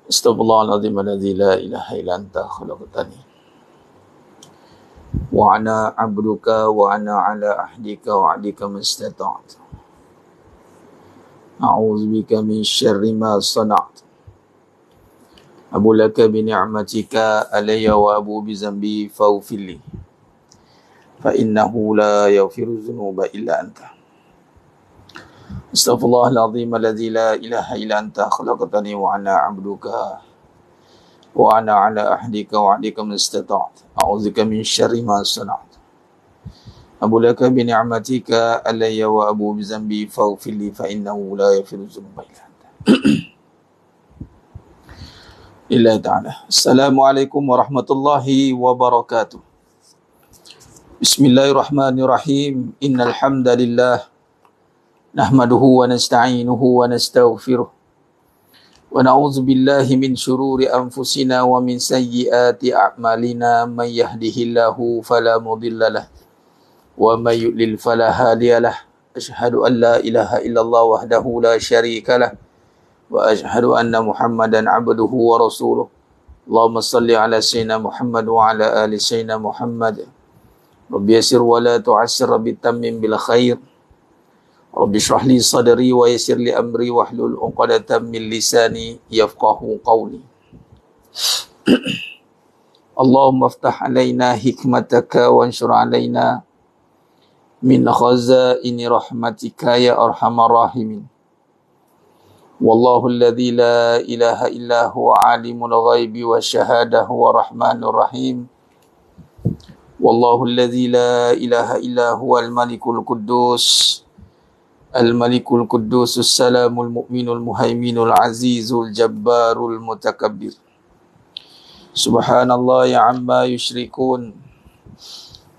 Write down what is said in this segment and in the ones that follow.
Astaghfirullahaladzim alladzi la ilaha illa anta khalaqtani wa ana 'abduka wa ana 'ala ahdika wa 'adika mastata'tu. A'udzu bika min syarri ma sana'tu. Abu laka bi ni'matika alayya wa abu bi zambi faghfir li. Fa innahu la yaghfiru dzunuba illa anta. Astaghfirullahaladzim alladzi la ilaha illa anta khalaqtani wa ana 'abduka wa ana 'ala ahdika wa 'adika mastata'tu. A'udzubika min syarri ma sana'tu. Abu laka bi ni'matika alayya wa abu bi zambi faghfir li fa innahu la yaghfiru dzunuba illa anta. Lillahi ta'ala. Assalamualaikum warahmatullahi wabarakatuh. Bismillahirrahmanirrahim. Innal hamdalillah nahmaduhu wa nasta'inuhu wa nastaghfiruh wa na'udzu billahi min shururi anfusina wa min sayyiati a'malina. May yahdihillahu fala mudilla lahu wa may yudlil fala hadiya lahu. Asyhadu an la ilaha illallah wahdahu la syarika lahu wa asyhadu anna Muhammadan 'abduhu wa rasuluh. Allahumma salli ala sayyidina Muhammad wa ala ali sayyidina Muhammad. Rabbi yassir wa la tu'assir, rabbi tammim bil khair. Rabbi shrah li sadri wa yassir li amri wahlul 'uqdatam min lisani yafqahu qawli. Allahumma iftah alaina hikmataka wa anshur alaina min khazaini rahmatika ya arhamar rahimin. Wallahu alladhi la ilaha illa huwa alimul ghaibi wa syahada huwa rahmanur rahim. Wallahu alladhi la ilaha illa huwa al-malikul quddus Al-Malikul Quddusus Salamul Mu'minul Muhaiminul Azizul Jabbarul Mutakabbir. Subhanallah ya amma yushrikun.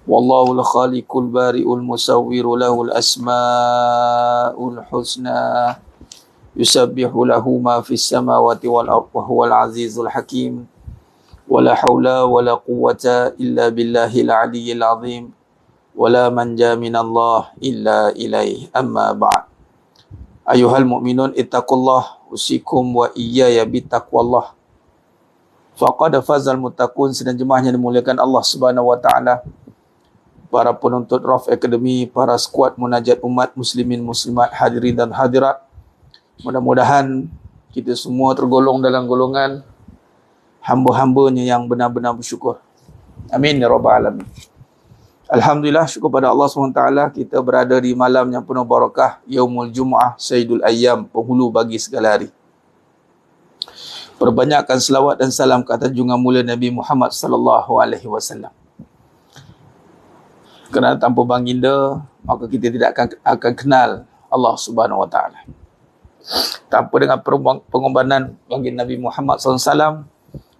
Wallahul Khaliqul Bari'ul Musawwiru lahul asma'ul husna. Yusabbihu lahu ma fis samawati wal ardh wa huwal azizul hakim. Wala hawla wala quwwata illa billahil aliyyil azim. Wala manja minallah illa ilaih. Amma ba'd. Ayuhal mu'minun ittaqullah usikum wa iyaya bittaqwallah. Faqad fazal muttaqun. Sedang jemaahnya dimuliakan Allah Subhanahu wa taala, para penuntut Raf Academy, para skuad munajat umat muslimin muslimat, hadirin dan hadirat. Mudah-mudahan kita semua tergolong dalam golongan hamba-hambanya yang benar-benar bersyukur. Amin ya rabbal alamin. Alhamdulillah, syukur pada Allah SWT, kita berada di malam yang penuh barakah, Yaumul Jum'ah, Sayyidul Ayyam, penghulu bagi segala hari. Perbanyakkan selawat dan salam ke atas junjungan mulia Nabi Muhammad sallallahu alaihi wasallam. Kerana tanpa baginda, maka kita tidak akan kenal Allah Subhanahu wa taala. Tanpa dengan pengorbanan baginda Nabi Muhammad SAW,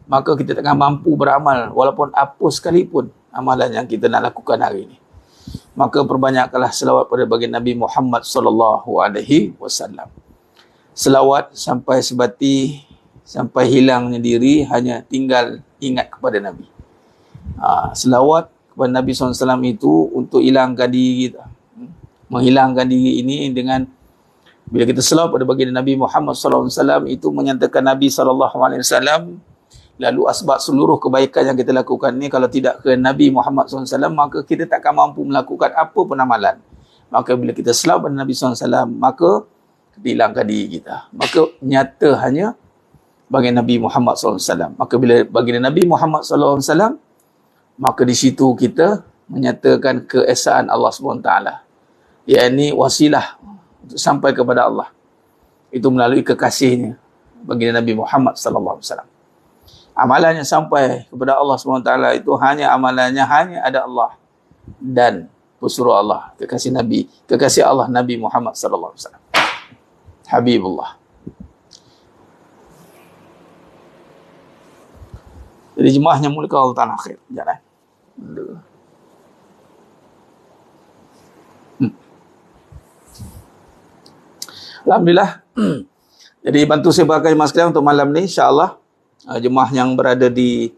maka kita takkan mampu beramal walaupun apa sekalipun amalan yang kita nak lakukan hari ini. Maka perbanyakkanlah selawat pada baginda Nabi Muhammad sallallahu alaihi wasallam. Selawat sampai sebati, sampai hilangnya diri, hanya tinggal ingat kepada Nabi. Selawat kepada Nabi SAW itu untuk hilangkan diri kita. Menghilangkan diri ini dengan, bila kita selawat pada baginda Nabi Muhammad SAW, itu menyatakan Nabi SAW. Lalu asbab seluruh kebaikan yang kita lakukan ni, kalau tidak ke Nabi Muhammad SAW, maka kita takkan mampu melakukan apa pun amalan. Maka bila kita selawat pada Nabi SAW, maka kita hilangkan diri kita. Maka nyata hanya bagi Nabi Muhammad SAW. Maka bila bagi Nabi Muhammad SAW, maka di situ kita menyatakan keesaan Allah SWT. Iaitu wasilah untuk sampai kepada Allah. Itu melalui kekasihnya bagi Nabi Muhammad SAW. Amalannya sampai kepada Allah SWT itu hanya amalannya hanya ada Allah dan pesuruh Allah, kekasih Nabi, kekasih Allah Nabi Muhammad sallallahu alaihi wasallam. Habibullah. Jadi jemaahnya mulia Allah Taala khair. Jalan. Alhamdulillah. Jadi bantu saya pakai masker untuk malam ni, insya-Allah. Jemaah yang berada di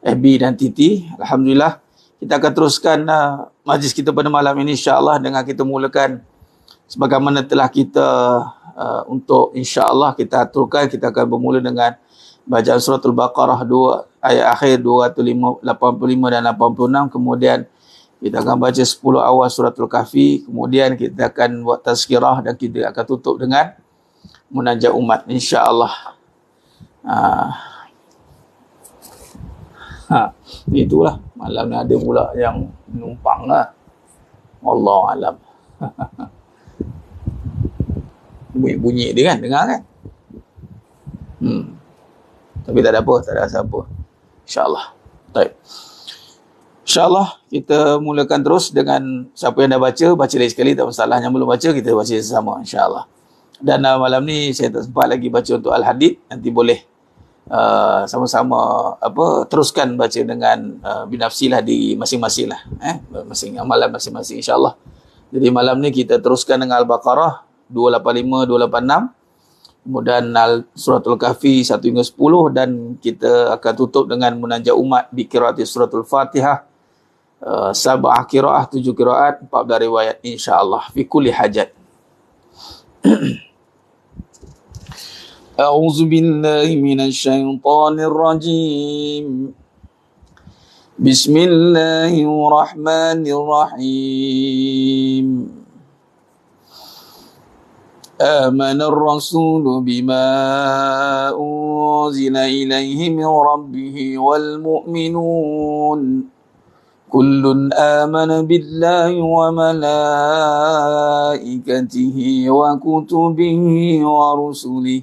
FB dan TT, alhamdulillah kita akan teruskan majlis kita pada malam ini, insya-Allah, dengan kita mulakan sebagaimana telah kita untuk insya-Allah kita aturkan, kita akan bermula dengan bacaan suratul Baqarah 2 ayat akhir 285 dan 86, kemudian kita akan baca 10 awal suratul Kahfi, kemudian kita akan buat tazkirah dan kita akan tutup dengan munajat umat insya-Allah. Itulah malam ni ada pula yang menumpang lah. Wallahu alam. Bunyi dia kan, dengar kan? Tapi tak ada apa, tak ada siapa. InsyaAllah. Baik. InsyaAllah kita mulakan terus dengan siapa yang dah baca lagi sekali, tak masalah. Yang belum baca, kita baca sesama insyaAllah. Dan malam ni saya tak sempat lagi baca untuk Al-Hadid. Nanti boleh sama-sama teruskan baca dengan binafsilah di masing-masing lah. Amalan masing-masing insyaAllah. Jadi malam ni kita teruskan dengan Al-Baqarah 285, 286. Kemudian suratul Kahfi 1 hingga 10, dan kita akan tutup dengan munajat umat bi qiraati suratul Fatihah 7 qiraat, 7 qiraat, 14 riwayat insya-Allah fi kulli hajat. A'udzu billahi minasy syaithanir rajim. Bismillahirrahmanirrahim. آمن الرسول بما أنزل إليه من ربه والمؤمنون كل آمن بالله وملائكته وكتبه ورسله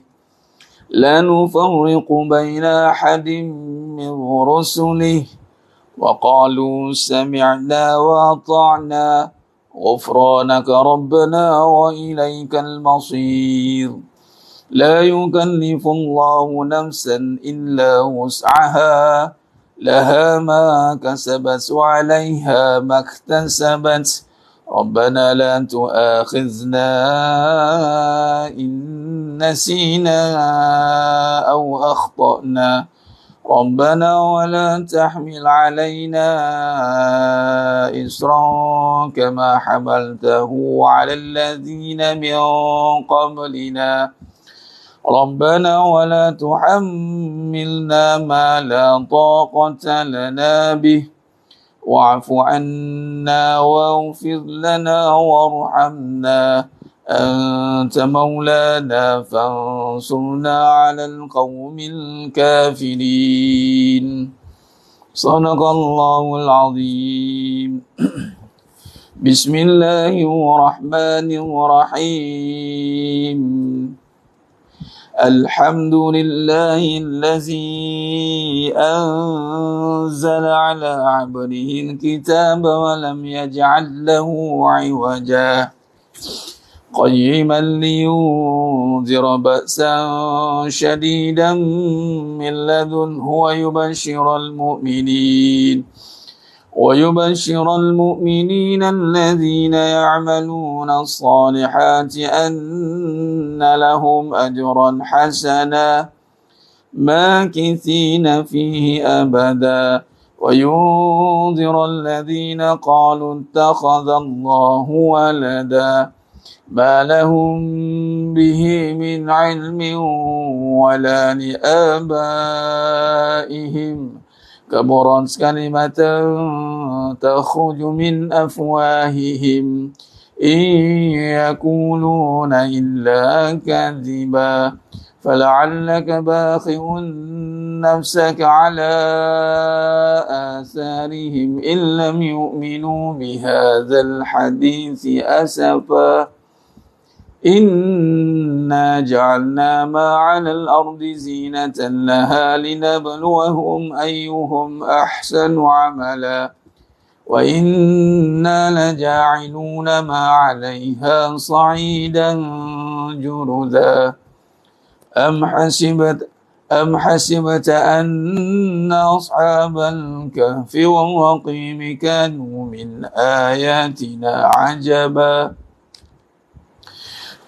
لا نفرق بين أحد من رسله وقالوا سمعنا وأطعنا غفرانك ربنا وإليك المصير لا يكلف الله نفسا إلا وسعها لها ما كسبت وعليها ما اكتسبت ربنا لا تؤاخذنا إن نسينا أو أخطأنا ربنا ولا تحمل علينا إصرا كما حملته على الذين من قبلنا ربنا ولا تحملنا ما لا طاقة لنا به واعف عنا واغفر لنا وارحمنا أنت مولانا فانصرنا على القوم الكافرين صدق الله العظيم. بسم الله الرحمن الرحيم. الحمد لله الذي أنزل على عبده الكتاب ولم يجعل له عوجا قيما لينذر بأسا شديدا من لدنه ويبشر المؤمنين الذين يعملون الصالحات أن لهم أجرا حسنا ماكثين فيه أبدا وينذر الذين قالوا اتخذ الله ولدا ما لهم به من علم ولا لآبائهم كبرت كلمة تخرج من أفواههم إن يقولون إلا كذبا فلعلك باخع نفسك على آثارهم إن لم يؤمنوا بهذا الحديث أسفا إنا جعلنا ما على الأرض زينة لها لنبلوهم أيهم أحسن عملا وإنا لجاعلون ما عليها صعيدا جرذا أم حسبت أن أصحاب الكهف والرقيم كانوا من آياتنا عجبا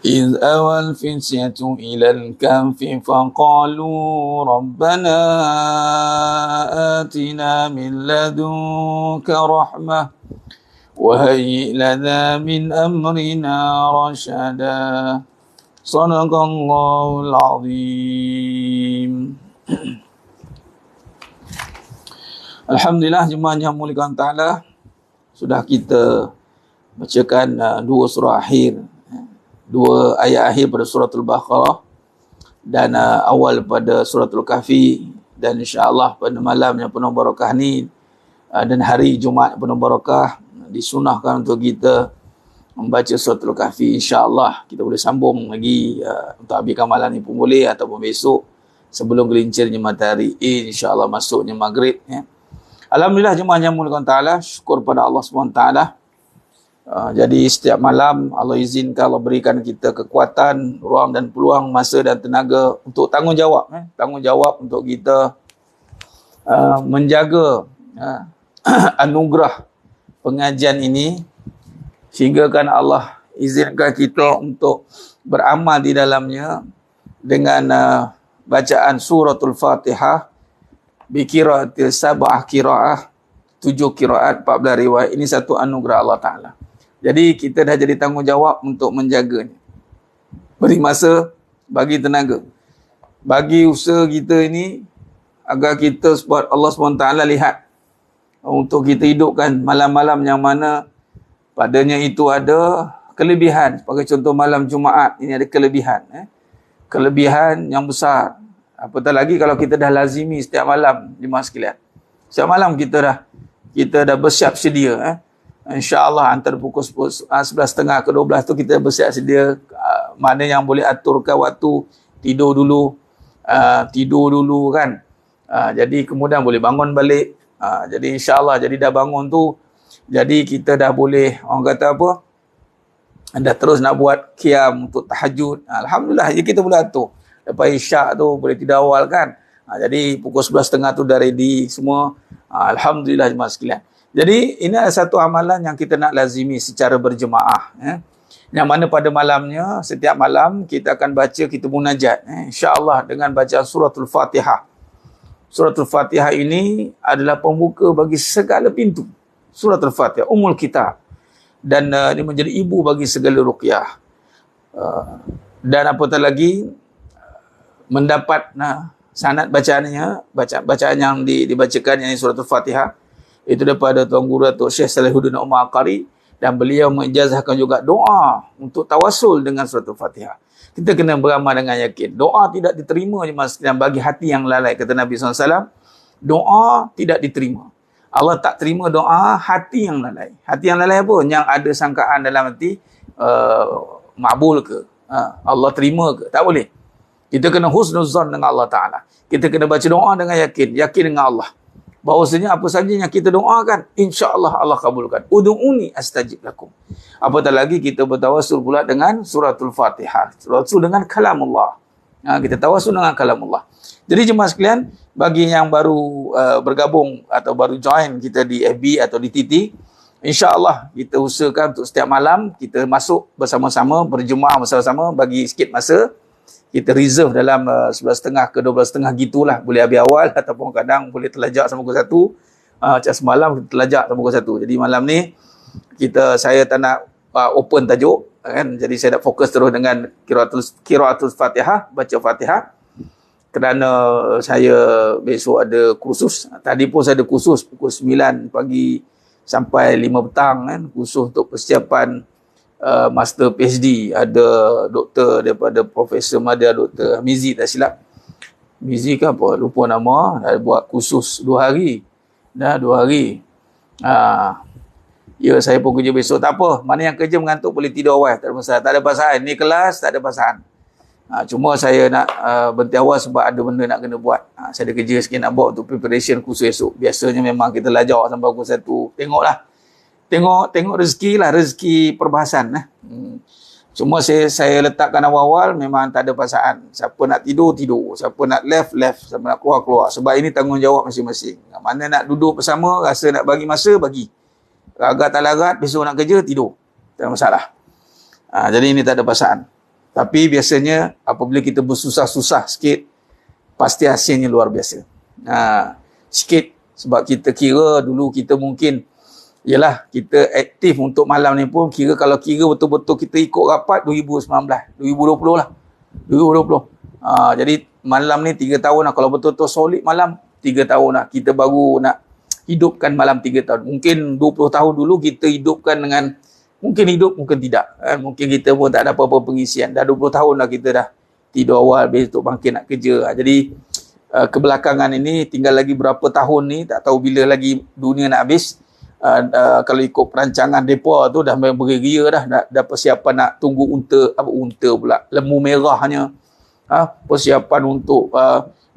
إذ أوى الفتية إلى الكهف فقالوا ربنا آتنا من لدنك رحمة وهيئ لنا من أمرنا رشدا Sadaqallahul azim. Alhamdulillah, jemaah yang muliakan Ta'ala, sudah kita bacakan dua surah akhir, dua ayat akhir pada suratul Baqarah dan awal pada suratul Kahfi, dan insya-Allah pada malam yang penuh barakah ni dan hari Jumaat yang penuh barakah disunahkan untuk kita membaca suratul Kahfi. Insya-Allah kita boleh sambung lagi untuk habiskan malam ni pun boleh, ataupun besok sebelum gelincirnya matahari, insya-Allah masuknya maghrib ya. Alhamdulillah, jemaah yang muliakan Ta'ala, syukur pada Allah SWT. Jadi setiap malam Allah izinkan, Allah berikan kita kekuatan, ruang dan peluang, masa dan tenaga untuk tanggungjawab. Tanggungjawab untuk kita menjaga anugerah pengajian ini, sehingga kan Allah izinkan kita untuk beramal di dalamnya dengan bacaan suratul Fatihah bikiraatil sab'ah kiraah, 7 kiraat, 14 riwayat. Ini satu anugerah Allah Ta'ala. Jadi kita dah jadi tanggungjawab untuk menjaganya. Beri masa, bagi tenaga, bagi usaha kita ini, agar kita buat Allah SWT lihat, untuk kita hidupkan malam-malam yang mana padanya itu ada kelebihan. Sebagai contoh malam Jumaat, ini ada kelebihan. Kelebihan yang besar. Apatah lagi kalau kita dah lazimi setiap malam, jemaah sekalian. Setiap malam kita dah bersiap sedia. InsyaAllah antara pukul 11.30 ke 12 tu kita bersiap sedia. Mana yang boleh aturkan waktu, tidur dulu kan. Jadi kemudian boleh bangun balik. Jadi insyaAllah, jadi dah bangun tu, jadi kita dah boleh, orang kata apa, dah terus nak buat qiyam untuk tahajud. Alhamdulillah, jadi kita boleh atur. Lepas isyak tu boleh tidur awal kan. Jadi pukul 11.30 tu dah ready semua. Alhamdulillah, jemaah sekalian. Jadi ini adalah satu amalan yang kita nak lazimi secara berjemaah. Yang mana pada malamnya, setiap malam kita akan baca, kita munajat. InsyaAllah dengan bacaan suratul Fatihah. Suratul Fatihah ini adalah pembuka bagi segala pintu. Suratul Fatihah, Ummul Kitab. Dan ini menjadi ibu bagi segala ruqyah. Dan apatah lagi, mendapat sanad bacaannya, bacaan yang dibacakan, yang suratul Fatihah, itu daripada Tuan Guru Datuk Syekh Salihuddin Umar Qari, dan beliau mengijazahkan juga doa untuk tawasul dengan suratul Fatihah. Kita kena beramal dengan yakin. Doa tidak diterima bagi hati yang lalai, kata Nabi SAW. Doa tidak diterima. Allah tak terima doa hati yang lalai. Hati yang lalai apa? Yang ada sangkaan dalam hati, makbul ke? Allah terima ke? Tak boleh. Kita kena husnuzan dengan Allah Ta'ala. Kita kena baca doa dengan yakin. Yakin dengan Allah. Bahawasanya apa saja yang kita doakan, insya-Allah Allah kabulkan. Ud'uni astajib lakum. Apatah lagi kita bertawasul pula dengan suratul Fatihah. Tawasul dengan kalamullah. Kita tawasul dengan kalamullah. Jadi jemaah sekalian, bagi yang baru bergabung atau baru join kita di FB atau di TT, insya-Allah kita usahakan untuk setiap malam kita masuk bersama-sama, berjemaah bersama-sama, bagi sikit masa. Kita reserve dalam 11.30 ke 12.30 gitulah. Boleh habis awal ataupun kadang boleh terlajak sampai pukul 1. Macam semalam kita terlajak sampai pukul 1. Jadi malam ni saya tak nak open tajuk kan. Jadi saya nak fokus terus dengan qiraatul Fatihah, baca Fatihah. Kerana saya besok ada kursus. Tadi pun saya ada kursus pukul 9 pagi sampai 5 petang kan. Kursus untuk persiapan Master PhD. Ada doktor daripada Profesor Madya, Dr. Mizi tak silap. Mizi ke apa? Lupa nama. Dah buat kursus 2 hari. Dah 2 hari. Ya, saya pun kerja besok. Tak apa. Mana yang kerja mengantuk boleh tidur awal. Tak ada masalah. Tak ada pasangan. Ni kelas tak ada pasangan. Cuma saya nak berhenti awal sebab ada benda nak kena buat. Saya ada kerja sikit nak buat untuk preparation kursus esok. Biasanya memang kita lajak sampai pukul 1. Tengoklah. Tengok rezeki lah, rezeki perbahasan. Cuma saya letakkan awal-awal memang tak ada pasangan. Siapa nak tidur, tidur. Siapa nak left, siapa nak keluar, keluar. Sebab ini tanggungjawab masing-masing. Mana nak duduk bersama, rasa nak bagi masa, bagi. Larat tak larat, besok nak kerja, tidur. Tak ada masalah. Jadi ini tak ada pasangan. Tapi biasanya apabila kita bersusah-susah sikit, pasti hasilnya luar biasa. Sikit. Sebab kita kira dulu kita mungkin, yalah, kita aktif untuk malam ni pun kalau kira betul-betul kita ikut rapat 2019, 2020 lah. 2020. Jadi malam ni 3 tahun lah. Kalau betul-betul solid malam, 3 tahun lah. Kita baru nak hidupkan malam 3 tahun. Mungkin 20 tahun dulu kita hidupkan dengan, mungkin hidup, mungkin tidak. Mungkin kita pun tak ada apa-apa pengisian. Dah 20 tahun lah kita dah tidur awal, besok bangkit nak kerja. Jadi kebelakangan ini tinggal lagi berapa tahun ni, tak tahu bila lagi dunia nak habis. Kalau ikut perancangan mereka tu dah bergeria dah persiapan nak tunggu unta pula, lembu merahnya, persiapan untuk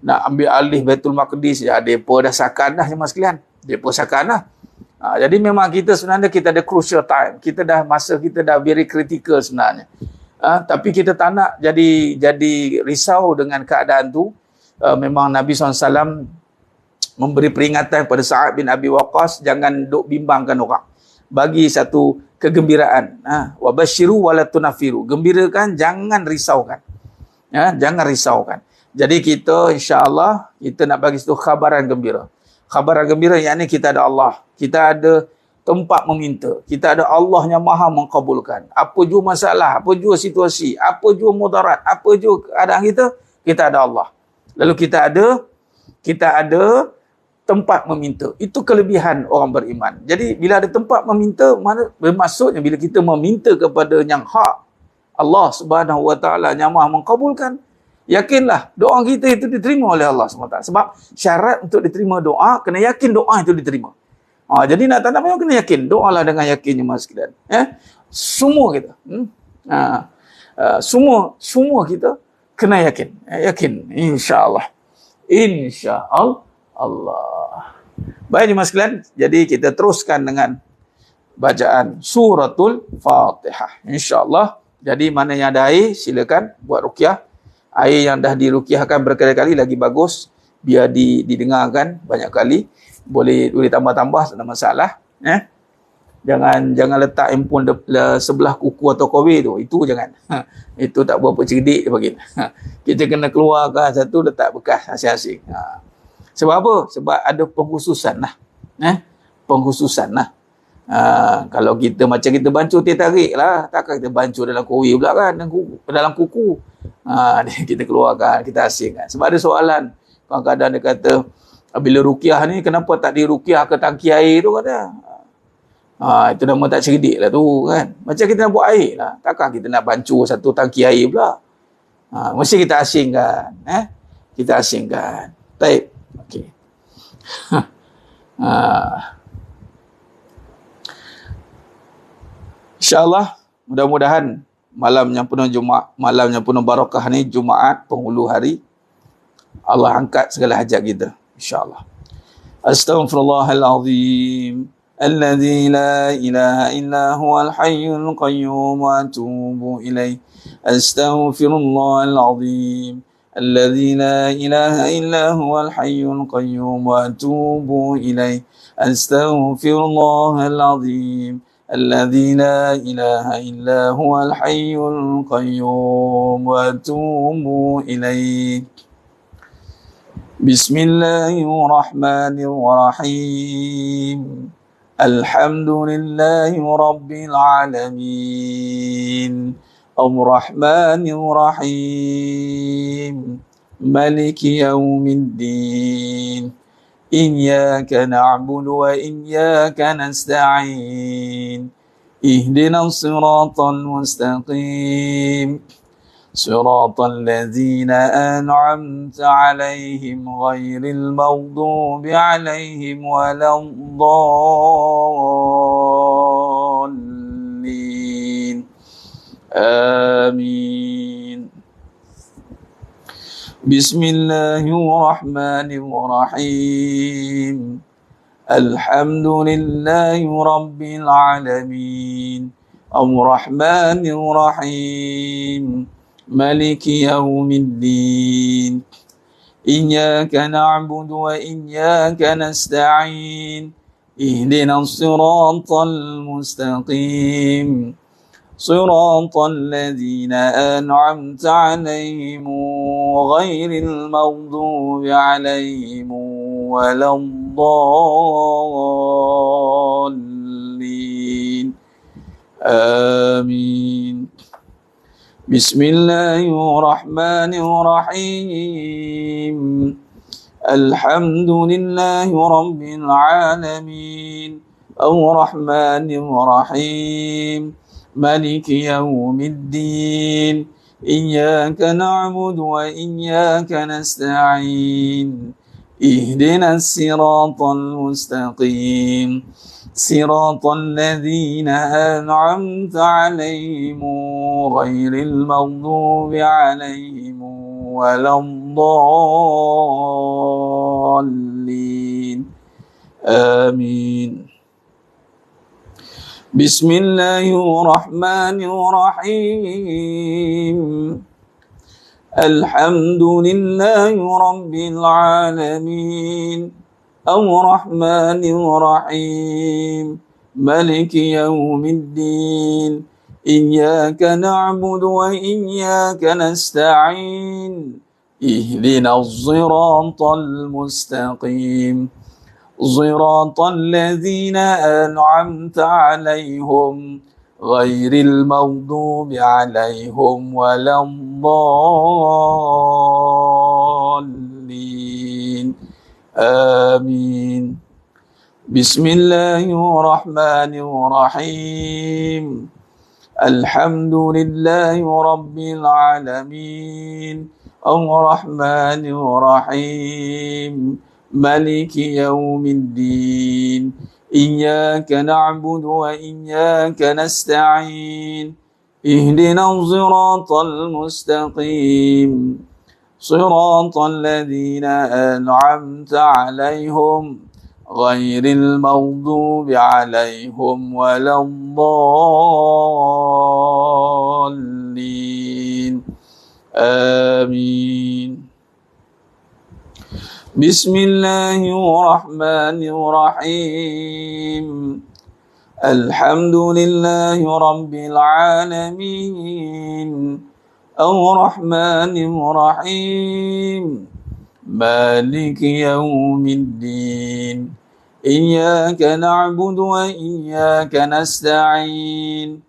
nak ambil alih Baitul Maqdis. Mereka dah sakan dah jemaah sekalian, mereka sakan dah. Jadi memang kita sebenarnya kita ada crucial time, masa kita dah very critical sebenarnya. Tapi kita tak nak jadi risau dengan keadaan tu. Memang Nabi SAW memberi peringatan kepada Sa'ad bin Abi Waqqas, jangan duk bimbangkan orang. Bagi satu kegembiraan. Wa basyiru wa la tunafiru. Gembirakan, jangan risaukan. Jangan risaukan. Jadi kita insya-Allah kita nak bagi satu khabaran gembira. Khabaran gembira yakni kita ada Allah. Kita ada tempat meminta. Kita ada Allah yang Maha mengkabulkan. Apa jua masalah, apa jua situasi, apa jua mudarat, apa jua keadaan kita ada Allah. Lalu kita ada tempat meminta. Itu kelebihan orang beriman. Jadi bila ada tempat meminta, bermaksudnya bila kita meminta kepada yang hak, Allah Subhanahu Wa Taala yang Maha mengkabulkan, yakinlah doa kita itu diterima oleh Allah SWT. Sebab syarat untuk diterima doa, kena yakin doa itu diterima. Jadi nak tanda memang kena yakin. Doalah dengan yakin jemaah sekalian. Semua kita. Semua kita kena yakin. Yakin. InsyaAllah. InsyaAllah. Baik jemaah sekalian. Jadi kita teruskan dengan bacaan suratul Fatihah. InsyaAllah. Jadi mana yang ada air, silakan buat ruqyah. Air yang dah diruqyahkan berkali-kali lagi bagus. Biar didengarkan banyak kali. Boleh tambah-tambah, tak ada masalah. Jangan letak handphone sebelah kuku atau kowe tu. Itu jangan. Itu tak berapa cerdik dia bagi. Kita kena keluarkan satu, letak bekas asing-asing. Sebab apa? Sebab ada pengkhususan lah. Pengkhususan lah. Kalau kita macam kita bancur teh tarik lah. Takkan kita bancur dalam kowe pula kan. Dalam kuku. Kita keluarkan, kita asingkan. Sebab ada soalan. Kadang-kadang dia kata, bila ruqyah ni kenapa tak diruqyah ke tangki air tu kata. Itu nama tak cerdik lah tu kan. Macam kita nak buat air lah. Takkan kita nak bancur satu tangki air pula. Mesti kita asingkan. Kita asingkan. Baik. Okey. InsyaAllah mudah-mudahan malam yang penuh Jumaat, malam yang penuh barakah ni, Jumaat penghulu hari, Allah angkat segala hajat kita. InsyaAllah. Astaghfirullahalazim. Alladzi la ilaha illa huwal hayyul qayyum wa atubu ilaih. Astaghfirullahalazim. Alladzi la ilaha illa huwal hayyul qayyum wa atubu ilaih. Astaghfirullahalazim. الذي لا إله إلا هو الحي القيوم وأتوب إليه بسم الله الرحمن الرحيم الحمد لله رب العالمين الرحمن الرحيم مالك يوم الدين إياك نعبد وإياك نستعين اهدنا الصراط المستقيم صراط الذين أنعمت عليهم غير المغضوب عليهم ولا الضالين آمين بسم الله الرحمن الرحيم الحمد لله رب العالمين الرحمن الرحيم مالك يوم الدين إياك نعبد وإياك نستعين اهدنا الصراط المستقيم صراط الذين أنعمت عليهم غير المغضوب عليهم ولا الضالين آمين بسم الله الرحمن الرحيم الحمد لله رب العالمين الرحمن الرحيم مالك يوم الدين إياك نعبد وإياك نستعين اهدنا الصراط المستقيم صراط الذين أنعمت عليهم غير المغضوب عليهم ولا الضالين آمين بسم الله الرحمن الرحيم الحمد لله رب العالمين الرحمن الرحيم مالك يوم الدين إياك نعبد وإياك نستعين اهدنا الصراط المستقيم صراط الذين أنعمت عليهم غير المغضوب عليهم ولا الضالين آمين بسم الله الرحمن الرحيم الحمد لله رب العالمين الرحمن الرحيم مالك يوم الدين إياك نعبد وإياك نستعين اهدنا الصراط المستقيم صراط الذين أنعمت عليهم غير المغضوب عليهم ولا الضالين آمين بسم الله الرحمن الرحيم الحمد لله رب العالمين الرحمن الرحيم مالك يوم الدين إياك نعبد وإياك نستعين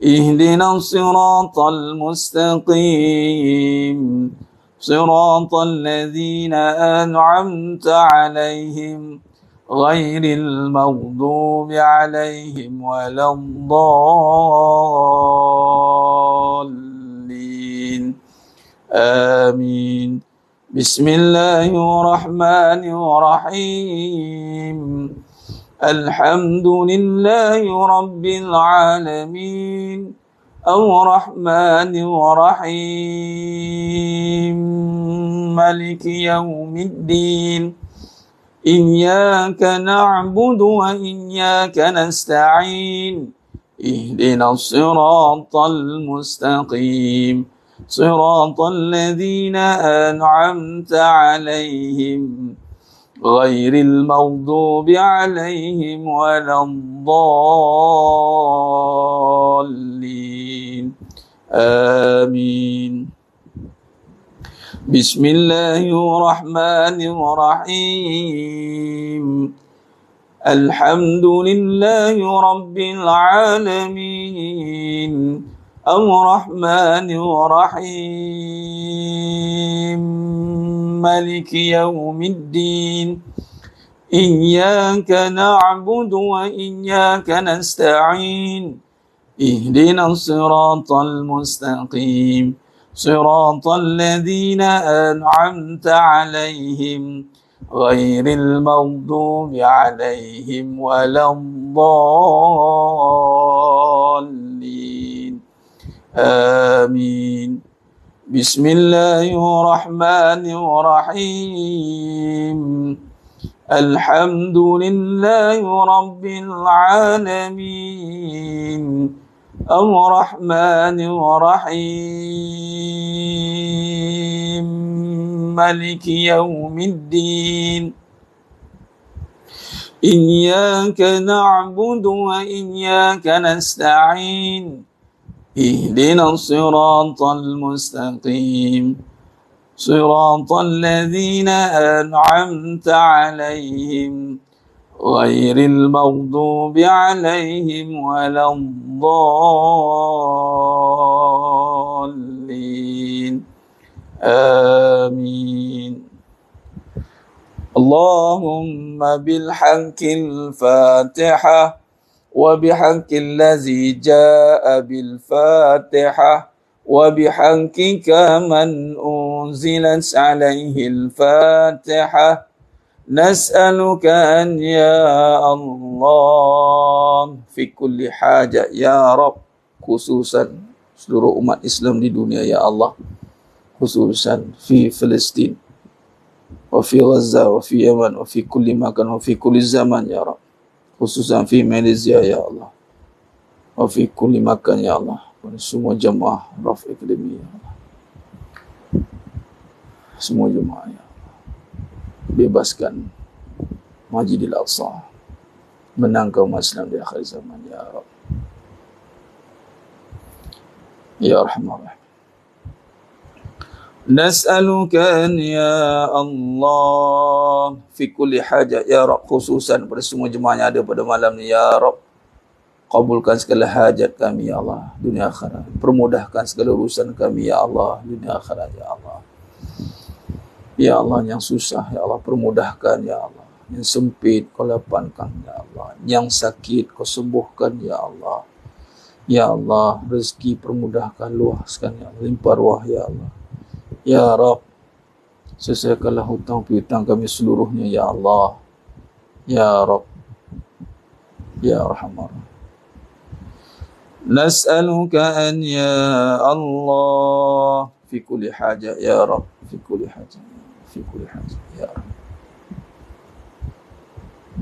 اهدنا الصراط المستقيم صراط الذين أنعمت عليهم غير المغضوب عليهم ولا الضالين آمين بسم الله الرحمن الرحيم الحمد لله رب العالمين الرحمن الرحيم مالك يوم الدين إياك نعبد وإياك نستعين اهدنا الصراط المستقيم صراط الذين أنعمت عليهم غير المغضوب عليهم ولا الضالين آمين بسم الله الرحمن الرحيم الحمد لله رب العالمين الرحمن الرحيم مالك يوم الدين إياك نعبد وإياك نستعين اهدنا الصراط المستقيم صراط الذين أنعمت عليهم غير المغضوب عليهم ولا الضالين آمين بسم الله الرحمن الرحيم الحمد لله رب العالمين الرحمن الرحيم مالك يوم الدين إياك نعبد وإياك نستعين اهدنا الصراط المستقيم صراط الذين أنعمت عليهم غير المغضوب عليهم ولا الضالين الضالين آمين. اللهم بالحق الفاتحة وبحق الذي جاء بالفاتحة وبحقك من أنزلت عليه الفاتحة نسألك أن يا الله في كل حاجة يا رب khususan seluruh umat Islam di dunia ya Allah, khususan fi Palestin wa fi Gaza wa fi Yaman wa fi kulli makan wa fi kulli zaman ya Rab, khususan fi Malaysia ya Allah wa fi kulli makan ya Allah, pada semua jemaah Raf Academy ya Allah, semua jemaah ya Allah, bebaskan Masjidil Aqsa, menangkan umat Islam di akhir zaman ya Rab ya Arhamar Rahim. Nas'aluka ya Allah fi kulli hajat ya Rab, khususan pada semua jemaah yang ada pada malam ni ya Rab, kabulkan segala hajat kami ya Allah dunia akhirat, permudahkan segala urusan kami ya Allah dunia akhirat ya Allah. Ya Allah, yang susah ya Allah permudahkan ya Allah, yang sempit kau lapangkan ya Allah, yang sakit kau sembuhkan ya Allah. Ya Allah, rezeki permudahkan, luaskan ya Allah, limpah ruah ya Allah. Ya Rab, selesaikanlah hutang piutang kami seluruhnya ya Allah. Ya Rab, ya Arhamar. Nas'aluka an ya Allah fi kulli hajat ya Rab, fi kulli hajat, fi kulli hajat ya Rab.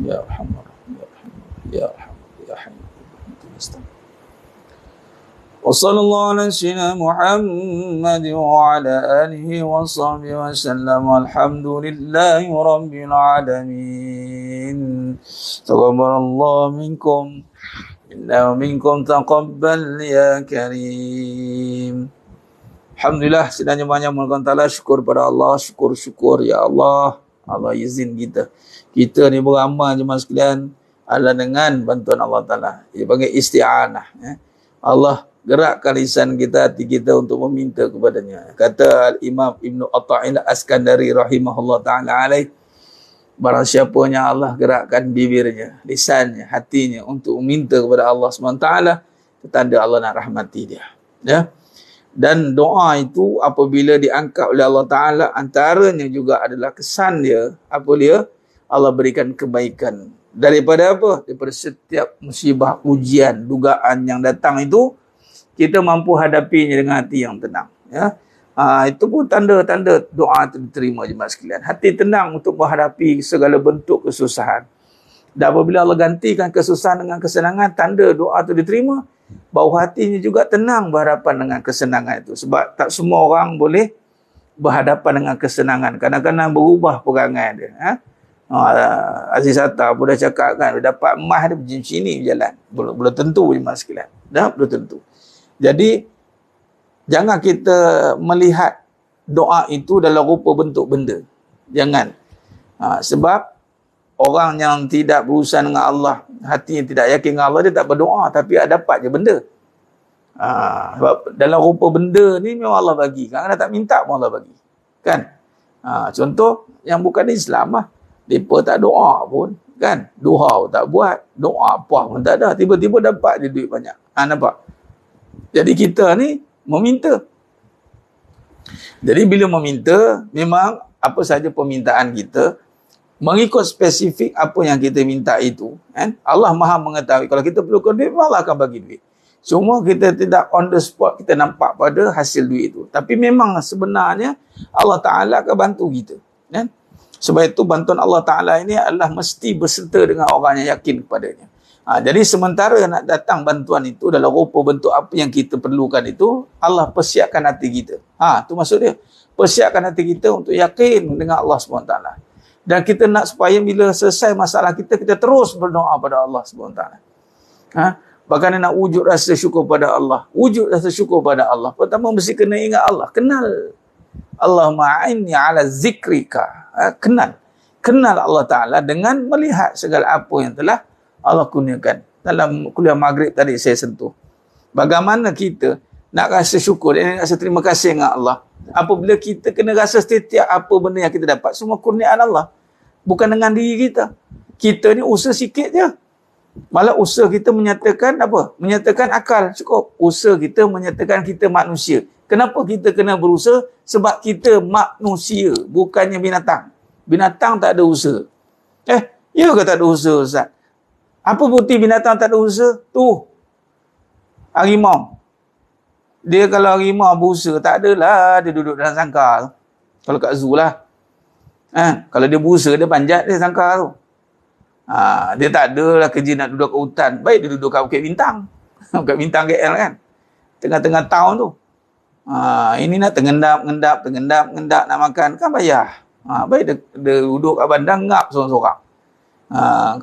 Ya Arhamar, ya Arhamar, ya Arhamar, ya Hayy. وصلى الله على سيدنا محمد وعلى آله وصحبه وسلم والحمد لله رب العالمين. تقبل الله منكم إنه منكم تقبل يا كريم. Alhamdulillah, sedangnya banyak melakukan ta'ala, syukur pada Allah, syukur ya Allah. Allah izin kita ni beramal jemaah sekalian adalah dengan bantuan Allah Ta'ala. Dia panggil isti'anah ya. Allah gerakkan lisan kita, hati kita untuk meminta kepadanya. Kata Imam Ibn Atta'illah Askandari rahimahullah ta'ala alaih, barang siapa yang Allah gerakkan bibirnya, lisannya, hatinya untuk meminta kepada Allah SWT, tanda Allah nak rahmati dia ya. Dan doa itu apabila diangkat oleh Allah Ta'ala, antaranya juga adalah kesan dia, apa dia? Allah berikan kebaikan. Daripada apa? Daripada setiap musibah, ujian, dugaan yang datang itu, kita mampu hadapinya dengan hati yang tenang ya. Itu pun tanda-tanda doa itu diterima jemaah sekalian. Hati tenang untuk menghadapi segala bentuk kesusahan. Dan apabila Allah gantikan kesusahan dengan kesenangan, tanda doa itu diterima, bawah hatinya juga tenang berhadapan dengan kesenangan itu. Sebab tak semua orang boleh berhadapan dengan kesenangan. Kadang-kadang berubah perangai dia. Aziz Atta pun dah cakap kan, dapat emas dia macam sini berjalan. Belum tentu jemaah sekalian. Belum tentu. Jadi, jangan kita melihat doa itu dalam rupa bentuk benda. Jangan. Sebab orang yang tidak berurusan dengan Allah, hati yang tidak yakin dengan Allah, dia tak berdoa, tapi dapat je benda. Sebab dalam rupa benda ni memang Allah bagi. Kadang-kadang tak minta pun Allah bagi. Kan? Contoh, yang bukan Islam lah. Mereka tak doa pun. Kan? Duha tak buat. Doa apa pun tak ada. Tiba-tiba dapat dia duit banyak. Nampak? Jadi kita ni meminta. Jadi bila meminta, memang apa saja permintaan kita, mengikut spesifik apa yang kita minta itu. Kan? Allah Maha mengetahui. Kalau kita perlukan duit, Allah akan bagi duit. Cuma kita tidak on the spot, kita nampak pada hasil duit itu. Tapi memang sebenarnya Allah Ta'ala akan bantu kita. Kan? Sebab itu bantuan Allah Ta'ala ini adalah mesti berserta dengan orang yang yakin kepadanya. Jadi sementara nak datang bantuan itu dalam rupa bentuk apa yang kita perlukan itu, Allah persiapkan hati kita. Itu maksud dia. Persiapkan hati kita untuk yakin dengan Allah SWT. Dan kita nak supaya bila selesai masalah kita, kita terus berdoa pada Allah SWT. Bahkan nak wujud rasa syukur pada Allah. Wujud rasa syukur pada Allah. Pertama mesti kena ingat Allah. Kenal. Allahumma a'inni ala zikrika. Kenal. Kenal Allah Ta'ala dengan melihat segala apa yang telah Allah kurniakan. Dalam kuliah maghrib tadi saya sentuh. Bagaimana kita nak rasa syukur, nak rasa terima kasih dengan Allah. Apabila kita kena rasa setiap apa benda yang kita dapat, semua kurniaan Allah. Bukan dengan diri kita. Kita ni usaha sikit je. Malah usaha kita menyatakan apa? Menyatakan akal cukup. Usaha kita menyatakan kita manusia. Kenapa kita kena berusaha? Sebab kita manusia, bukannya binatang. Binatang tak ada usaha. Ya ke tak ada usaha, Ustaz? Apa bukti binatang tak ada usaha? Tu, harimau. Dia kalau harimau berusaha, tak adalah dia duduk dalam sangkar. Kalau kat zoo lah. Kalau dia berusaha, dia panjat dia sangkar tu. Dia tak adalah kerja nak duduk kat hutan. Baik dia duduk kat Bukit Bintang. Bukit Bintang KL kan. Tengah-tengah tahun tu. Ini nak tengendap nak makan. Kan payah. Baik dia duduk kat bandar, ngap seorang-seorang.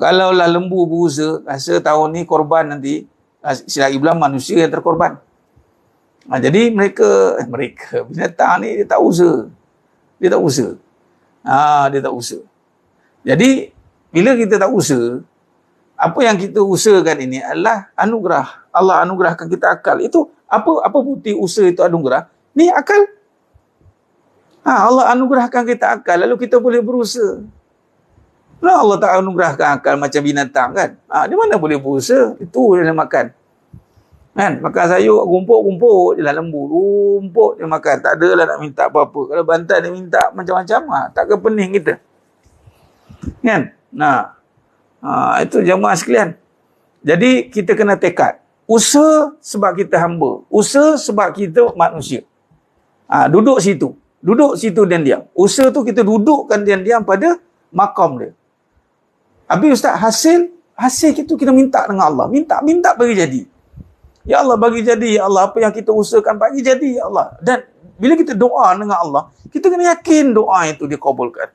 Kalau lah lembu berusaha, rasa tahun ni korban nanti. Selagi bilang manusia yang terkorban. Jadi mereka binatang ni dia tak usaha. Dia tak usaha. Jadi bila kita tak usaha, apa yang kita usahakan ini adalah anugerah. Allah anugerahkan kita akal. Itu apa bukti usaha itu anugerah? Ni akal. Allah anugerahkan kita akal, lalu kita boleh berusaha. Nah, Allah tak anugerahkan akal macam binatang kan. Di mana boleh berusaha? Itu dia nak makan. Kan? Makan sayur, rumput je lah lembu. Rumput dia makan. Tak adalah nak minta apa-apa. Kalau bantai dia minta macam-macam, takkan pening kita. Kan? Itu jemaah sekalian. Jadi kita kena tekad. Usaha sebab kita hamba. Usaha sebab kita manusia. Duduk situ dan diam. Usaha tu kita dudukkan dan diam pada makam dia. Habis Ustaz, hasil itu kita minta dengan Allah. Minta bagi jadi. Ya Allah bagi jadi, ya Allah apa yang kita usahakan bagi jadi, ya Allah. Dan bila kita doa dengan Allah, kita kena yakin doa itu dikabulkan.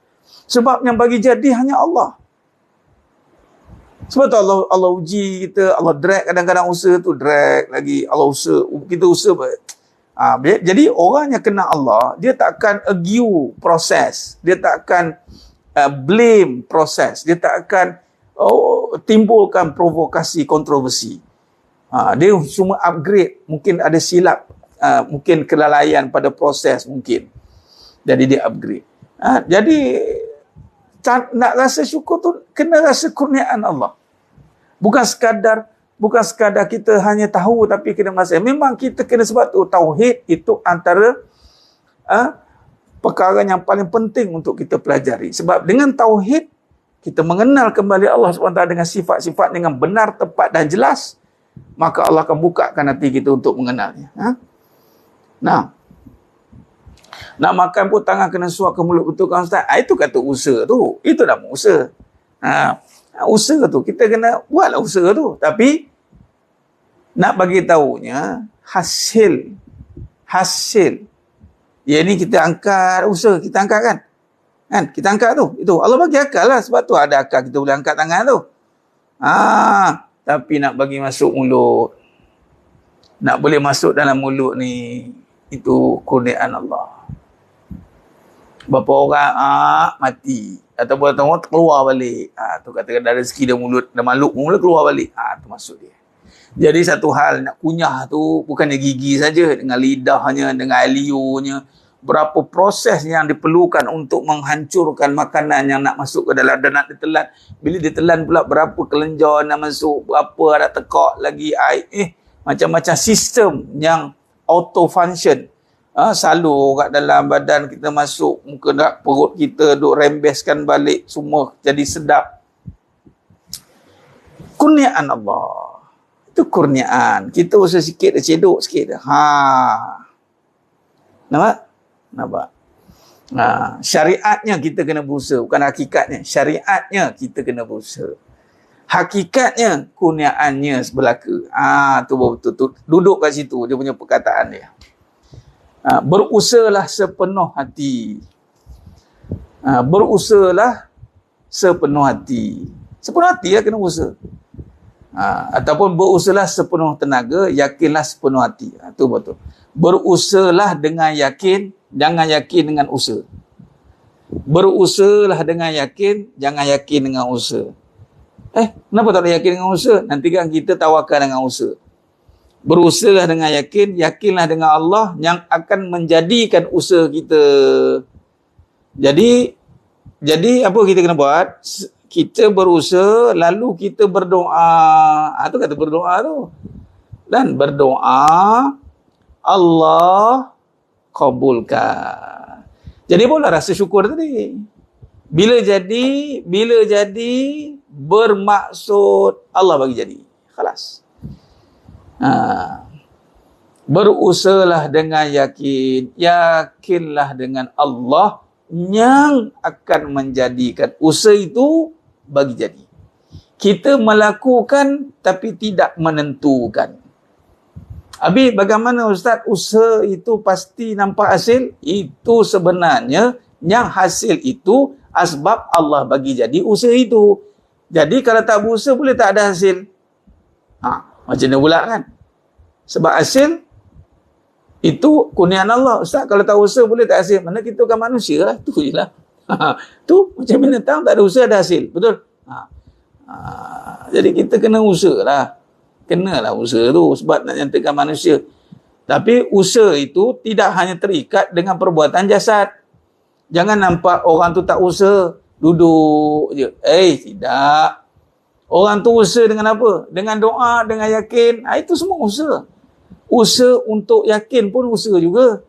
Sebab yang bagi jadi hanya Allah. Sebab tu Allah uji kita, Allah drag kadang-kadang usaha tu, drag lagi, Allah usaha, kita usaha. Jadi orang yang kena Allah, dia tak akan argue proses, dia tak akan blame proses, dia tak akan timbulkan provokasi, kontroversi. Dia semua upgrade, mungkin ada silap, mungkin kelalaian pada proses mungkin. Jadi dia upgrade. Jadi nak rasa syukur tu kena rasa kurniaan Allah. Bukan sekadar kita hanya tahu tapi kena merasa. Memang kita kena, sebab tu tauhid itu antara perkara yang paling penting untuk kita pelajari. Sebab dengan tauhid kita mengenal kembali Allah SWT dengan sifat-sifat dengan benar, tepat dan jelas, maka Allah akan bukakan hati kita untuk mengenalnya. Nak makan pun tangan kena suap ke mulut, betul kan Ustaz? Itu kata usaha tu. Itu nama usaha. Usaha tu kita kena buatlah usaha tu. Tapi nak bagi tahunya hasil. Ya ni kita angkat usaha, kita angkat kan? Kita angkat tu. Itu Allah bagi akal lah, sebab tu ada akal kita boleh angkat tangan tu. Tapi nak bagi masuk mulut, nak boleh masuk dalam mulut ni, itu kurniaan Allah. Berapa orang mati, ataupun orang keluar balik, tu katakan dari rezeki dia mulut, dah makhluk mula keluar balik, tu masuk dia. Jadi satu hal nak kunyah tu bukannya gigi saja, dengan lidahnya, dengan alionya, berapa proses yang diperlukan untuk menghancurkan makanan yang nak masuk ke dalam, dan nak ditelan. Bila ditelan pula berapa kelenjar nak masuk, berapa ada tekak lagi air, macam-macam sistem yang auto function. Salur kat dalam badan kita masuk, muka nak perut kita duk rembeskan balik, semua jadi sedap. Kurniaan Allah. Itu kurniaan. Kita usaha sikit dah cedok sikit dah. Nampak? Syariatnya kita kena berusaha, bukan hakikatnya. Syariatnya kita kena berusaha. Hakikatnya kurniaannya sebelaka. Tu betul. Duduk kat situ dia punya perkataan dia. Berusahalah sepenuh hati. Berusahalah sepenuh hati. Sepenuh hati lah kena usaha. Ataupun berusahalah sepenuh tenaga, yakinlah sepenuh hati. Tu betul. Berusahalah dengan yakin, jangan yakin dengan usaha. Berusahalah dengan yakin, jangan yakin dengan usaha. Kenapa tak boleh yakin dengan usaha? Nanti kan kita tawakal dengan usaha. Berusahalah dengan yakin, yakinlah dengan Allah yang akan menjadikan usaha kita. Jadi apa kita kena buat? Kita berusaha, lalu kita berdoa. Itu kata berdoa tu. Dan berdoa, Allah kabulkan. Jadi boleh rasa syukur tadi. Bila jadi bermaksud Allah bagi jadi. Khalas. Berusahalah dengan yakin. Yakinlah dengan Allah yang akan menjadikan usaha itu bagi jadi. Kita melakukan tapi tidak menentukan. Habis bagaimana Ustaz usaha itu pasti nampak hasil? Itu sebenarnya yang hasil itu asbab Allah bagi jadi usaha itu. Jadi kalau tak berusaha boleh tak ada hasil? Macam mana pula kan? Sebab hasil itu kurniaan Allah. Ustaz kalau tak usaha boleh tak hasil? Mana kita kan manusia lah. Tu je lah. Tu macam mana tahu tak ada usaha ada hasil. Betul? Jadi kita kena usaha lah. Kenalah usaha tu sebab nak nyatakan manusia. Tapi usaha itu tidak hanya terikat dengan perbuatan jasad. Jangan nampak orang tu tak usaha, duduk je. Tidak. Orang tu usaha dengan apa? Dengan doa, dengan yakin. Itu semua usaha. Usaha untuk yakin pun usaha juga.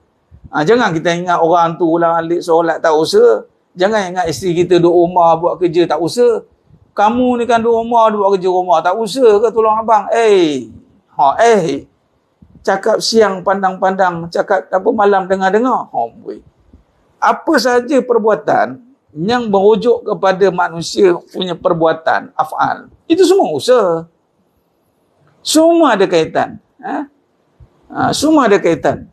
Jangan kita ingat orang tu ulang alik solat tak usaha. Jangan ingat isteri kita duduk rumah buat kerja tak usaha. Kamu ni kan duduk rumah, buat kerja rumah. Tak usaha ke tolong abang? Cakap siang pandang-pandang. Cakap apa malam dengar-dengar. Apa saja perbuatan yang merujuk kepada manusia punya perbuatan, af'al. Itu semua usaha. Semua ada kaitan. Semua ada kaitan.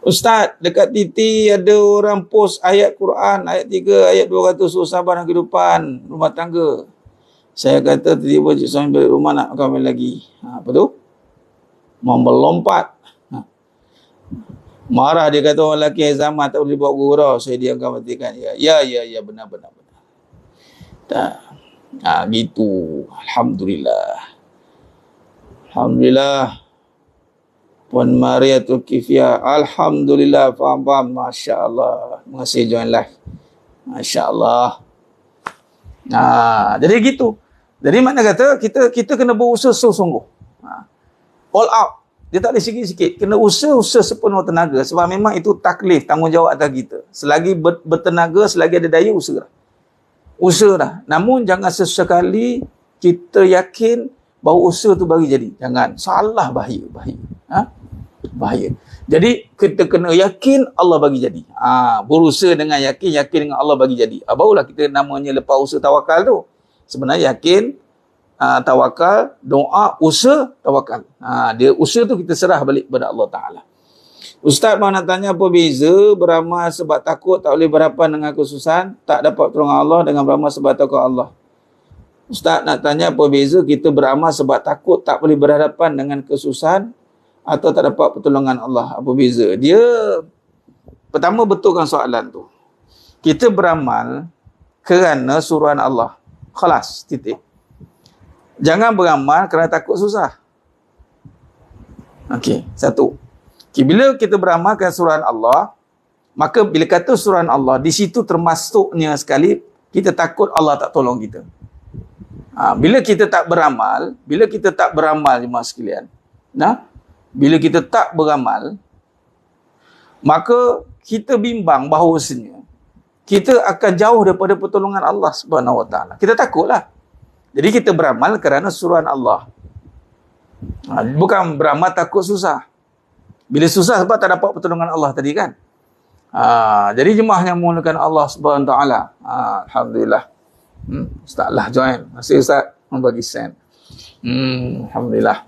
Ustaz, dekat titi ada orang post ayat Quran, ayat 3, ayat 200 suruh sabar dalam kehidupan rumah tangga. Saya kata tiba-tiba cik suami balik rumah nak kahwin lagi. Apa tu? Mau melompat. Marah dia kata orang lelaki yang zaman tak boleh buat gurau. Saya diamkan matikan. Ya, benar. Tak. Gitu. Alhamdulillah. Puan Mariatul Kifia. Alhamdulillah. Faham. Masya Allah. Terima kasih join live. Masya Allah. Jadi gitu. Jadi makna kata kita kena berusaha sungguh-sungguh. All out. Dia tak boleh sikit-sikit. Kena usaha sepenuh tenaga. Sebab memang itu taklif, tanggungjawab atas kita. Selagi bertenaga, selagi ada daya, usaha. Usaha dah. Namun jangan sesekali kita yakin bahawa usaha tu bagi jadi. Jangan. Salah, bahaya. Bahaya. Jadi kita kena yakin Allah bagi jadi. Berusaha dengan yakin dengan Allah bagi jadi. Barulah kita namanya lepas usaha tawakal tu. Sebenarnya yakin, tawakal, doa, usaha, tawakal. Dia usaha tu kita serah balik kepada Allah Ta'ala. Ustaz mahu nak tanya apa beza beramal sebab takut tak boleh berhadapan dengan kesusahan, tak dapat pertolongan Allah dengan beramal sebab takut Allah. Ustaz nak tanya apa beza kita beramal sebab takut tak boleh berhadapan dengan kesusahan atau tak dapat pertolongan Allah. Apa beza? Dia pertama betulkan soalan tu. Kita beramal kerana suruhan Allah. Khalas, titik. Jangan beramal kerana takut susah. Okey, satu. Bila kita beramal kerana suruhan Allah, maka bila kata suruhan Allah, di situ termasuknya sekali kita takut Allah tak tolong kita. Bila kita tak beramal jemaah sekalian. Bila kita tak beramal, maka kita bimbang bahawasanya kita akan jauh daripada pertolongan Allah Subhanahu Wa Taala. Kita takutlah. Jadi kita beramal kerana suruhan Allah. Bukan beramal takut susah. Bila susah sebab tak dapat pertolongan Allah tadi kan. Jadi jemaah yang memuliakan Allah Subhanahu Wa Taala. Alhamdulillah. Ustaz lah join. Masih Ustaz membagi sen. Alhamdulillah.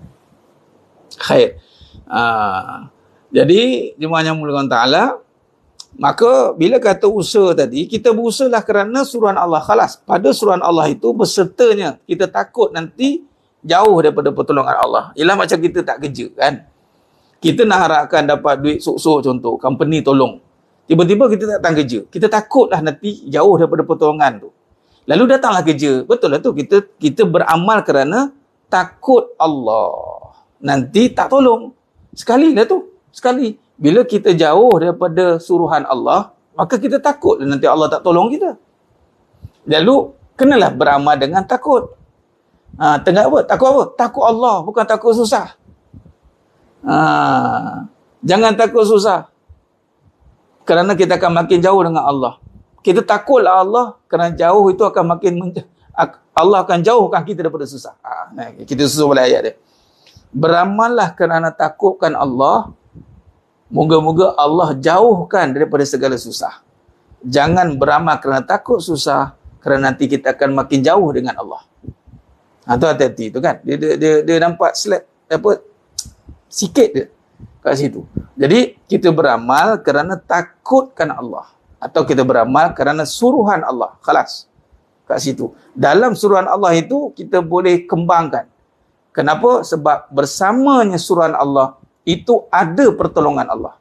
Khair. Jadi jemaah yang memuliakan Taala, maka bila kata usaha tadi, kita berusahalah kerana suruhan Allah. Khalas. Pada suruhan Allah itu bersertanya kita takut nanti jauh daripada pertolongan Allah. Ialah macam kita tak kerja kan. Kita nak harapkan dapat duit sok-sok contoh, company tolong. Tiba-tiba kita tak datang kerja. Kita takutlah nanti jauh daripada pertolongan tu. Lalu datanglah kerja. Betul lah tu. Kita beramal kerana takut Allah. Nanti tak tolong. Sekali lah tu. Sekali. Bila kita jauh daripada suruhan Allah, maka kita takut nanti Allah tak tolong kita. Lalu, kenalah beramal dengan takut. Tengah apa? Takut apa? Takut Allah. Bukan takut susah. Jangan takut susah. Kerana kita akan makin jauh dengan Allah. Kita takutlah Allah, kerana jauh itu akan Allah akan jauhkan kita daripada susah. Kita susun pada ayat dia. Beramallah kerana takutkan Allah. Moga-moga Allah jauhkan daripada segala susah. Jangan beramal kerana takut susah, kerana nanti kita akan makin jauh dengan Allah. Tu hati-hati tu kan. Dia nampak slide sikit dia kat situ. Jadi kita beramal kerana takutkan Allah, atau kita beramal kerana suruhan Allah. Khalas. Kat situ. Dalam suruhan Allah itu kita boleh kembangkan. Kenapa? Sebab bersamanya suruhan Allah itu ada pertolongan Allah.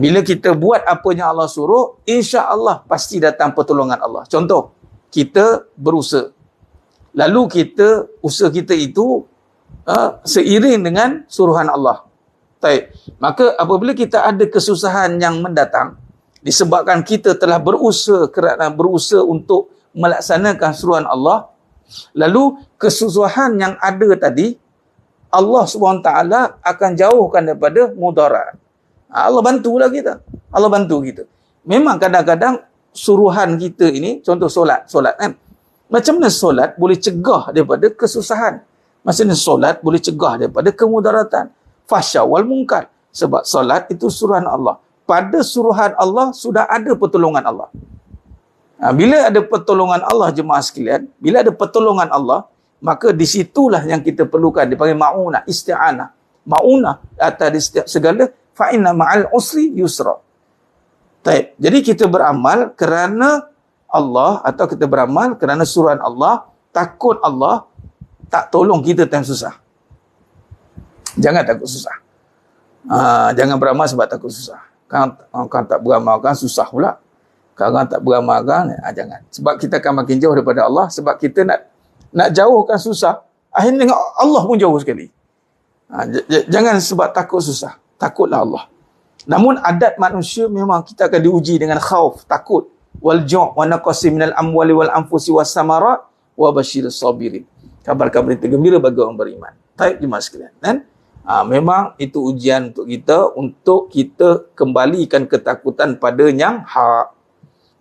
Bila kita buat apa yang Allah suruh, insya-Allah pasti datang pertolongan Allah. Contoh, kita berusaha. Lalu usaha kita itu seiring dengan suruhan Allah. Baik. Maka apabila kita ada kesusahan yang mendatang, disebabkan kita telah berusaha untuk melaksanakan suruhan Allah, lalu kesusahan yang ada tadi, Allah SWT akan jauhkan daripada mudarat. Allah bantulah kita. Allah bantu kita. Memang kadang-kadang suruhan kita ini, contoh solat kan. Macam mana solat boleh cegah daripada kesusahan? Maksudnya solat boleh cegah daripada kemudaratan. Fahsya wal munkar. Sebab solat itu suruhan Allah. Pada suruhan Allah sudah ada pertolongan Allah. Bila ada pertolongan Allah, jemaah sekalian, bila ada pertolongan Allah, maka disitulah yang kita perlukan. Dipanggil ma'unah, isti'anah. Ma'unah atas setiap segala, fa'inna ma'al usri yusra. Taib. Jadi kita beramal kerana Allah, atau kita beramal kerana suruhan Allah, takut Allah tak tolong kita time susah. Jangan takut susah. Jangan beramal sebab takut susah. Kan tak beramal kan susah pula. Kalau tak beramal kan, jangan. Sebab kita akan makin jauh daripada Allah. Sebab kita nak jauhkan susah, akhirnya dengan Allah pun jauh sekali. Jangan sebab takut susah. Takutlah Allah. Namun adat manusia memang kita akan diuji dengan khauf, takut. Wal ju' wa naqsi minal amwali wal anfusi was samarat wa basyiris sabirin. Kabar-kabar itu gembira bagi orang beriman. Baik jemaah sekalian, kan? Memang itu ujian untuk kita kembalikan ketakutan pada yang hak.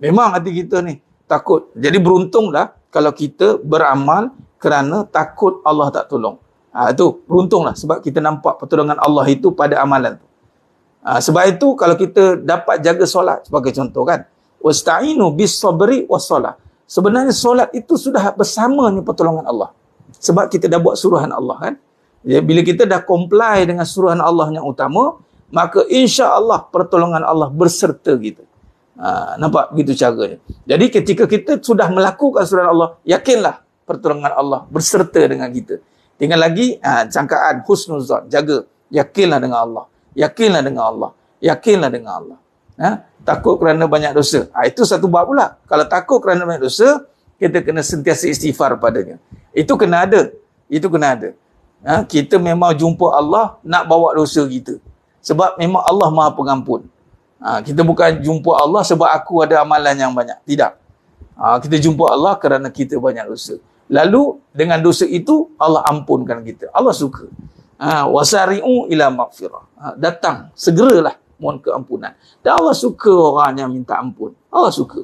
Memang hati kita ni takut. Jadi beruntunglah kalau kita beramal kerana takut Allah tak tolong. Itu beruntunglah sebab kita nampak pertolongan Allah itu pada amalan tu. Sebab itu kalau kita dapat jaga solat sebagai contoh kan, wasta'inu bis sabri was salah. Sebenarnya solat itu sudah bersamanya pertolongan Allah. Sebab kita dah buat suruhan Allah kan. Ya, bila kita dah comply dengan suruhan Allah yang utama, maka insya-Allah pertolongan Allah berserta kita. Nampak begitu caranya. Jadi ketika kita sudah melakukan suruhan Allah, yakinlah pertolongan Allah berserta dengan kita. Tinggal lagi sangkaan husnuzan, jaga, yakinlah dengan Allah. Yakinlah dengan Allah. Yakinlah dengan Allah. Takut kerana banyak dosa. Itu satu bab pula. Kalau takut kerana banyak dosa, kita kena sentiasa istighfar padanya. Itu kena ada. Itu kena ada. Kita memang jumpa Allah nak bawa dosa kita. Sebab memang Allah Maha Pengampun. Kita bukan jumpa Allah sebab aku ada amalan yang banyak. Tidak. Kita jumpa Allah kerana kita banyak dosa. Lalu dengan dosa itu Allah ampunkan kita. Allah suka. Wasari'u ila maghfirah. Datang, segeralah mohon keampunan. Dan Allah suka orang yang minta ampun. Allah suka.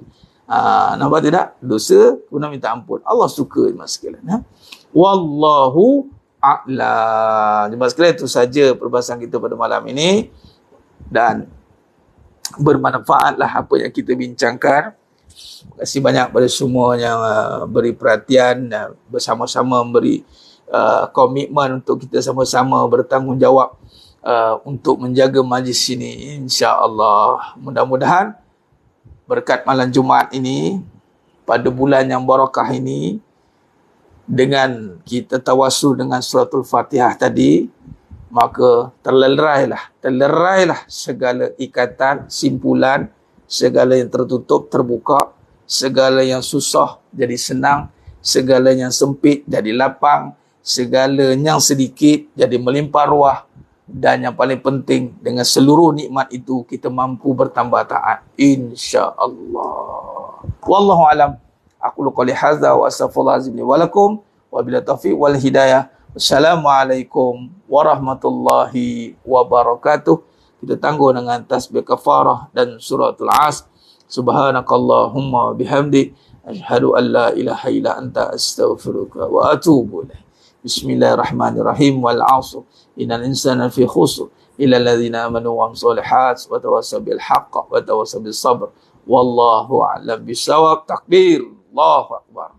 Nampak tidak? Dosa guna minta ampun. Allah suka jemaah sekalian. Wallahu a'lam. Jemaah sekalian, itu saja perbahasan kita pada malam ini. Dan bermanfaatlah apa yang kita bincangkan. Terima kasih banyak pada semua yang beri perhatian dan bersama-sama memberi komitmen untuk kita sama-sama bertanggungjawab untuk menjaga majlis ini. InsyaAllah mudah-mudahan berkat malam Jumaat ini, pada bulan yang barakah ini, dengan kita tawassul dengan suratul Fatihah tadi, maka terlerailah segala ikatan, simpulan, segala yang tertutup, terbuka, segala yang susah jadi senang, segala yang sempit jadi lapang, segala yang sedikit jadi melimpah ruah, dan yang paling penting, dengan seluruh nikmat itu kita mampu bertambah taat, insya-Allah. Wallahu alam. Aqulu qouli hadza wa astaghfirullahalazim li wa lakum wa bila taufiq wal hidayah. Wassalamualaikum warahmatullahi wabarakatuh. Kita tangguh dengan tasbih kafarah dan suratul As. Subhanakallahumma bihamdik asyhadu an la ilaha illa anta astaghfiruka wa atubu ilaik. Bismillahirrahmanirrahim. Wal 'asr innal insana fi khusr illa alladhina amanu wa amilus solihat wa tawassaw bil haqq wa tawassaw bis sabr. Wallahu a'lam bissawab. Takbir. Allahu akbar.